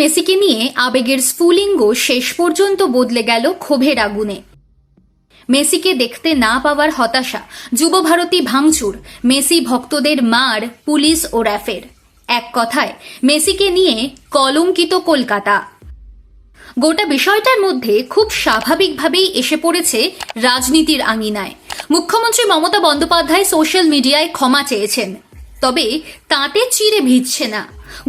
মেসিকে নিয়ে আবেগের স্ফুলিঙ্গ শেষ পর্যন্ত বদলে গেল ক্ষোভের আগুনে। মেসিকে দেখতে না পাওয়ার হতাশা, যুবভারতী ভাঙচুর, মেসি ভক্তদের মার পুলিশ ও র্যাফের। এক কথায় মেসিকে নিয়ে কলঙ্কিত কলকাতা। গোটা বিষয়টার মধ্যে খুব স্বাভাবিকভাবেই এসে পড়েছে রাজনীতির আঙিনায়। মুখ্যমন্ত্রী মমতা বন্দ্যোপাধ্যায় সোশ্যাল মিডিয়ায় ক্ষমা চেয়েছেন, তবে তাতে চিড়ে ভিজছে না।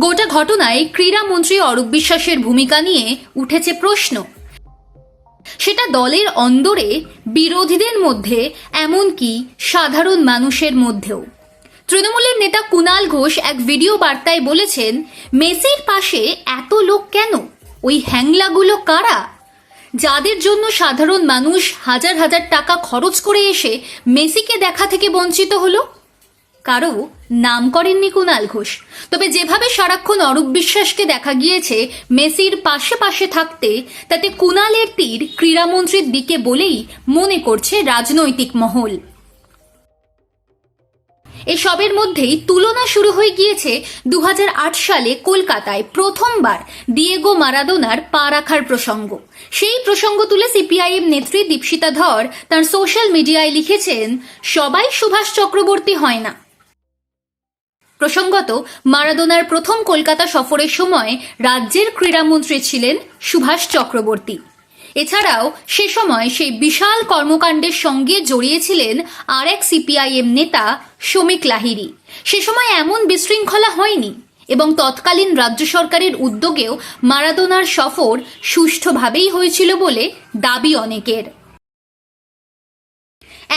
গোটা ঘটনায় ক্রীড়ামন্ত্রী অরূপ বিশ্বাসের ভূমিকা নিয়ে উঠেছে প্রশ্ন, সেটা দলের অন্দরে, বিরোধীদের মধ্যে, এমনকি সাধারণ মানুষের মধ্যেও। তৃণমূলের নেতা কুণাল ঘোষ এক ভিডিও বার্তায় বলেছেন, মেসির পাশে এত লোক কেন? ওই হ্যাংলাগুলো কারা, যাদের জন্য সাধারণ মানুষ হাজার হাজার টাকা খরচ করে এসে মেসিকে দেখা থেকে বঞ্চিত হলো? কারো নাম করেননি কুণাল ঘোষ, তবে যেভাবে সারাক্ষণ অরূপ বিশ্বাসকে দেখা গিয়েছে মেসির পাশে পাশে থাকতে, তাতে কুণালের তীর ক্রীড়ামন্ত্রীর দিকে বলেই মনে করছে রাজনৈতিক মহল। এসবের মধ্যেই তুলনা শুরু হয়ে গিয়েছে 2008 সালে কলকাতায় প্রথমবার দিয়েগো মারাদোনার পা রাখার প্রসঙ্গ। সেই প্রসঙ্গ তুলে সিপিআইএম নেত্রী দীপশিতা ধর তার সোশ্যাল মিডিয়ায় লিখেছেন, সবাই সুভাষ চক্রবর্তী হয় না। প্রসঙ্গত, মারাদোনার প্রথম কলকাতা সফরের সময় রাজ্যের ক্রীড়ামন্ত্রী ছিলেন সুভাষ চক্রবর্তী। এছাড়াও সে সময় সেই বিশাল কর্মকাণ্ডের সঙ্গে জড়িয়েছিলেন আর এক সিপিআইএম নেতা শ্রমিক লাহিড়ী। সে সময় এমন বিশৃঙ্খলা হয়নি এবং তৎকালীন রাজ্য সরকারের উদ্যোগেও মারাদোনার সফর সুষ্ঠুভাবেই হয়েছিল বলে দাবি অনেকের।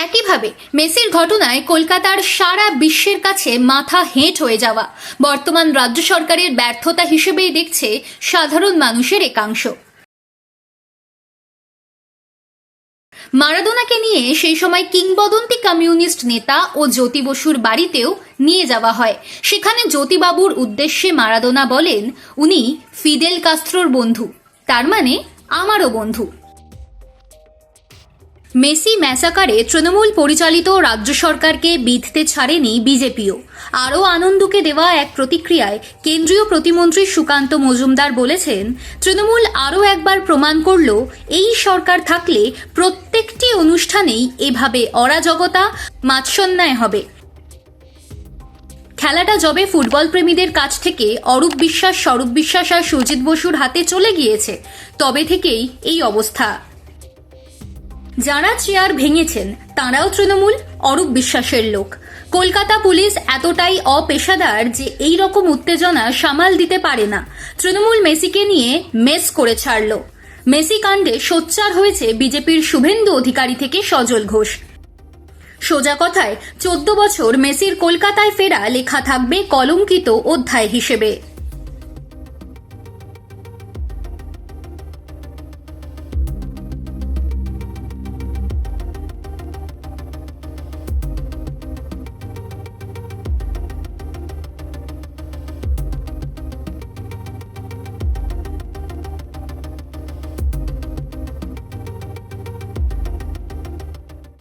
একইভাবে মেসির ঘটনায় কলকাতার সারা বিশ্বের কাছে মাথা হেঁট হয়ে যাওয়া বর্তমান রাজ্য সরকারের ব্যর্থতা হিসেবেই দেখছে সাধারণ মানুষের একাংশ। মারাদোনাকে নিয়ে সেই সময় কিংবদন্তি কমিউনিস্ট নেতা ও জ্যোতি বসুর বাড়িতেও নিয়ে যাওয়া হয়। সেখানে জ্যোতিবাবুর উদ্দেশ্যে মারাদোনা বলেন, উনি ফিদেল কাস্ত্রোর বন্ধু, তার মানে আমারও বন্ধু। মেসি ম্যাসাকারে তৃণমূল পরিচালিত রাজ্য সরকারকে বিধতে ছাড়েনি বিজেপিও। আরও আনন্দকে দেওয়া এক প্রতিক্রিয়ায় কেন্দ্রীয় প্রতিমন্ত্রী সুকান্ত মজুমদার বলেছেন, তৃণমূল আরও একবার প্রমাণ করল এই সরকার থাকলে প্রত্যেকটি অনুষ্ঠানেই এভাবে অরাজকতা, মাৎসন্যায় হবে। খেলাটা যবে ফুটবল প্রেমীদের কাছ থেকে অরূপ বিশ্বাস, স্বরূপ বিশ্বাস আর সুজিত বসুর হাতে চলে গিয়েছে, তবে থেকেই এই অবস্থা। যারা চেয়ার ভেঙেছেন তাঁরাও তৃণমূল, অরূপ বিশ্বাসের লোক। কলকাতা পুলিশ এতটাই অপেশাদার যে এই রকম উত্তেজনা সামাল দিতে পারে না। তৃণমূল মেসিকে নিয়ে মেস করে ছাড়ল। মেসি কাণ্ডে সোচ্চার হয়েছে বিজেপির শুভেন্দু অধিকারী থেকে সজল ঘোষ। সোজা কথায় 14 বছর মেসির কলকাতায় ফেরা লেখা থাকবে কলঙ্কিত অধ্যায় হিসেবে।